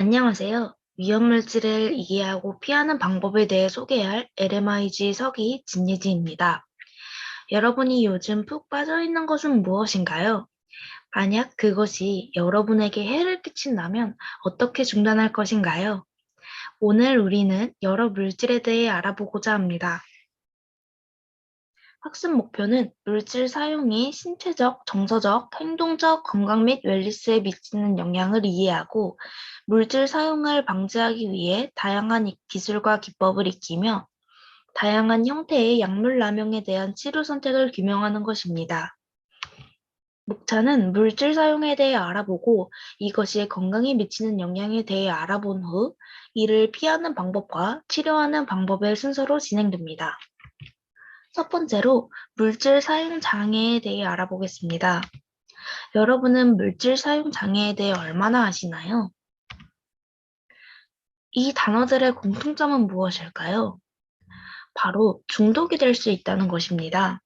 안녕하세요. 위험물질을 이해하고 피하는 방법에 대해 소개할 LMIG 서기 진예지입니다. 여러분이 요즘 푹 빠져있는 것은 무엇인가요? 만약 그것이 여러분에게 해를 끼친다면 어떻게 중단할 것인가요? 오늘 우리는 여러 물질에 대해 알아보고자 합니다. 학습 목표는 물질 사용이 신체적, 정서적, 행동적 건강 및 웰니스에 미치는 영향을 이해하고 물질 사용을 방지하기 위해 다양한 기술과 기법을 익히며 다양한 형태의 약물 남용에 대한 치료 선택을 규명하는 것입니다. 목차는 물질 사용에 대해 알아보고 이것이 건강에 미치는 영향에 대해 알아본 후 이를 피하는 방법과 치료하는 방법의 순서로 진행됩니다. 첫 번째로 물질 사용 장애에 대해 알아보겠습니다. 여러분은 물질 사용 장애에 대해 얼마나 아시나요? 이 단어들의 공통점은 무엇일까요? 바로 중독이 될 수 있다는 것입니다.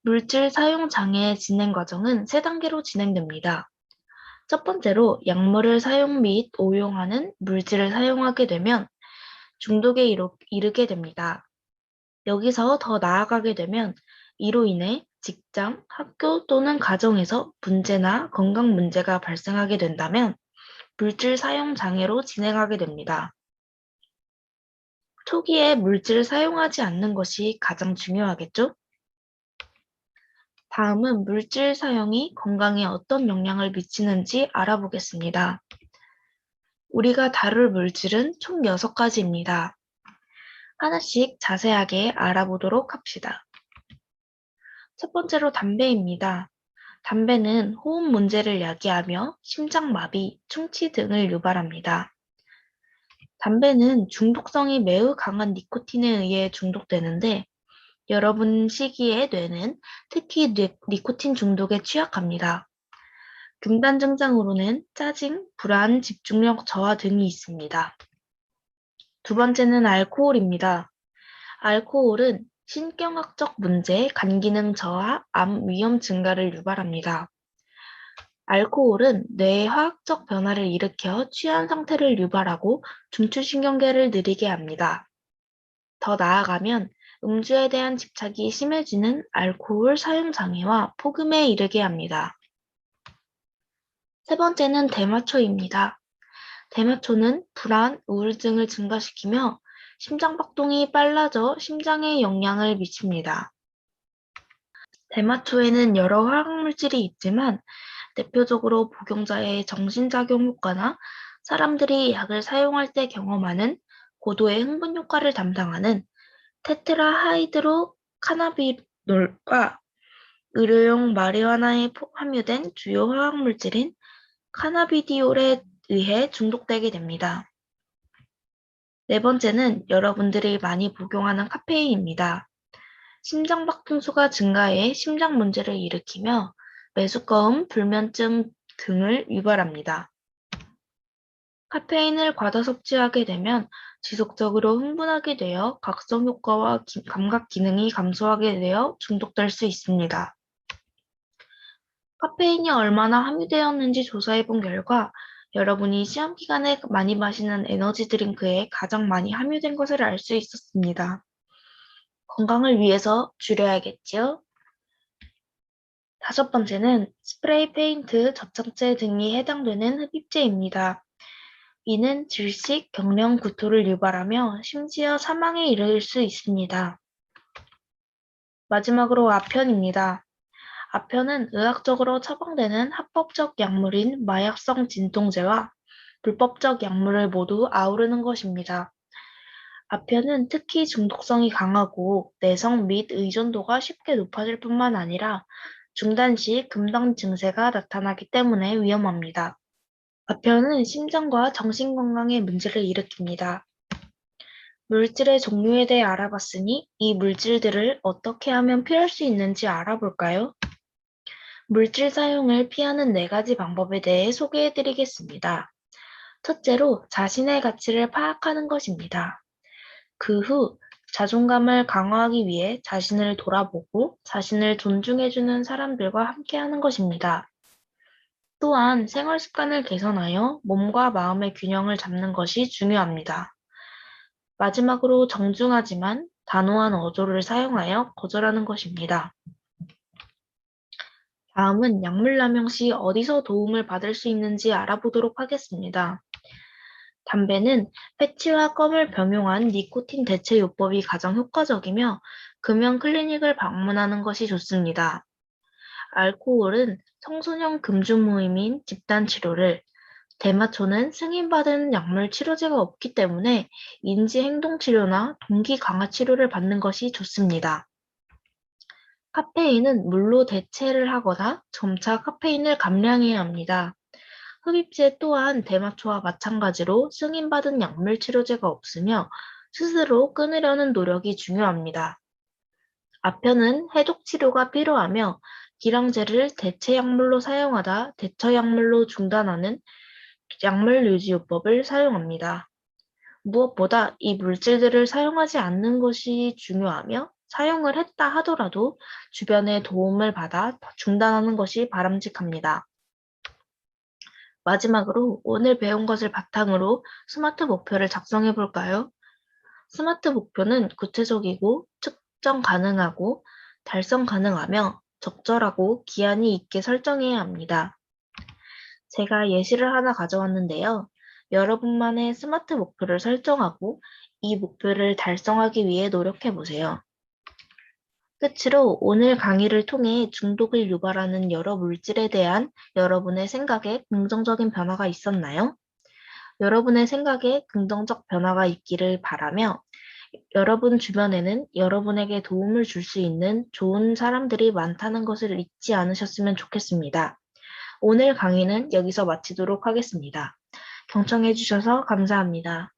물질 사용 장애의 진행 과정은 세 단계로 진행됩니다. 첫 번째로 약물을 사용 및 오용하는 물질을 사용하게 되면 중독에 이르게 됩니다. 여기서 더 나아가게 되면 이로 인해 직장, 학교 또는 가정에서 문제나 건강 문제가 발생하게 된다면 물질 사용 장애로 진행하게 됩니다. 초기에 물질을 사용하지 않는 것이 가장 중요하겠죠? 다음은 물질 사용이 건강에 어떤 영향을 미치는지 알아보겠습니다. 우리가 다룰 물질은 총 6가지입니다. 하나씩 자세하게 알아보도록 합시다. 첫 번째로 담배입니다. 담배는 호흡 문제를 야기하며 심장마비, 충치 등을 유발합니다. 담배는 중독성이 매우 강한 니코틴에 의해 중독되는데 여러분 시기의 뇌는 특히 니코틴 중독에 취약합니다. 금단 증상으로는 짜증, 불안, 집중력 저하 등이 있습니다. 두 번째는 알코올입니다. 알코올은 신경학적 문제, 간 기능 저하, 암 위험 증가를 유발합니다. 알코올은 뇌에 화학적 변화를 일으켜 취한 상태를 유발하고 중추신경계를 느리게 합니다. 더 나아가면 음주에 대한 집착이 심해지는 알코올 사용 장애와 폭음에 이르게 합니다. 세 번째는 대마초입니다. 대마초는 불안, 우울증을 증가시키며 심장박동이 빨라져 심장에 영향을 미칩니다. 대마초에는 여러 화학물질이 있지만 대표적으로 복용자의 정신작용 효과나 사람들이 약을 사용할 때 경험하는 고도의 흥분 효과를 담당하는 테트라하이드로 카나비놀과 의료용 마리화나에 함유된 주요 화학물질인 카나비디올에 의해 중독되게 됩니다. 네 번째는 여러분들이 많이 복용하는 카페인입니다. 심장박동수가 증가해 심장 문제를 일으키며 메스꺼움, 불면증 등을 유발합니다. 카페인을 과다 섭취하게 되면 지속적으로 흥분하게 되어 각성 효과와 감각 기능이 감소하게 되어 중독될 수 있습니다. 카페인이 얼마나 함유되었는지 조사해본 결과 여러분이 시험 기간에 많이 마시는 에너지 드링크에 가장 많이 함유된 것을 알 수 있었습니다. 건강을 위해서 줄여야겠지요? 다섯 번째는 스프레이 페인트, 접착제 등이 해당되는 흡입제입니다. 이는 질식, 경련, 구토를 유발하며 심지어 사망에 이를 수 있습니다. 마지막으로 아편입니다. 아편은 의학적으로 처방되는 합법적 약물인 마약성 진통제와 불법적 약물을 모두 아우르는 것입니다. 아편은 특히 중독성이 강하고 내성 및 의존도가 쉽게 높아질 뿐만 아니라 중단 시 금당 증세가 나타나기 때문에 위험합니다. 아편은 심장과 정신건강에 문제를 일으킵니다. 물질의 종류에 대해 알아봤으니 이 물질들을 어떻게 하면 피할 수 있는지 알아볼까요? 물질 사용을 피하는 4가지 방법에 대해 소개해드리겠습니다. 첫째로 자신의 가치를 파악하는 것입니다. 그 후 자존감을 강화하기 위해 자신을 돌아보고 자신을 존중해주는 사람들과 함께하는 것입니다. 또한 생활 습관을 개선하여 몸과 마음의 균형을 잡는 것이 중요합니다. 마지막으로 정중하지만 단호한 어조를 사용하여 거절하는 것입니다. 다음은 약물 남용 시 어디서 도움을 받을 수 있는지 알아보도록 하겠습니다. 담배는 패치와 껌을 병용한 니코틴 대체 요법이 가장 효과적이며 금연 클리닉을 방문하는 것이 좋습니다. 알코올은 청소년 금중 모임인 집단 치료를, 대마초는 승인받은 약물 치료제가 없기 때문에 인지 행동 치료나 동기 강화 치료를 받는 것이 좋습니다. 카페인은 물로 대체를 하거나 점차 카페인을 감량해야 합니다. 흡입제 또한 대마초와 마찬가지로 승인받은 약물 치료제가 없으며 스스로 끊으려는 노력이 중요합니다. 아편은 해독 치료가 필요하며 기량제를 대체 약물로 사용하다 대처 약물로 중단하는 약물 유지요법을 사용합니다. 무엇보다 이 물질들을 사용하지 않는 것이 중요하며 사용을 했다 하더라도 주변의 도움을 받아 중단하는 것이 바람직합니다. 마지막으로 오늘 배운 것을 바탕으로 스마트 목표를 작성해 볼까요? 스마트 목표는 구체적이고 측정 가능하고 달성 가능하며 적절하고 기한이 있게 설정해야 합니다. 제가 예시를 하나 가져왔는데요. 여러분만의 스마트 목표를 설정하고 이 목표를 달성하기 위해 노력해 보세요. 끝으로 오늘 강의를 통해 중독을 유발하는 여러 물질에 대한 여러분의 생각에 긍정적인 변화가 있었나요? 여러분의 생각에 긍정적 변화가 있기를 바라며 여러분 주변에는 여러분에게 도움을 줄 수 있는 좋은 사람들이 많다는 것을 잊지 않으셨으면 좋겠습니다. 오늘 강의는 여기서 마치도록 하겠습니다. 경청해 주셔서 감사합니다.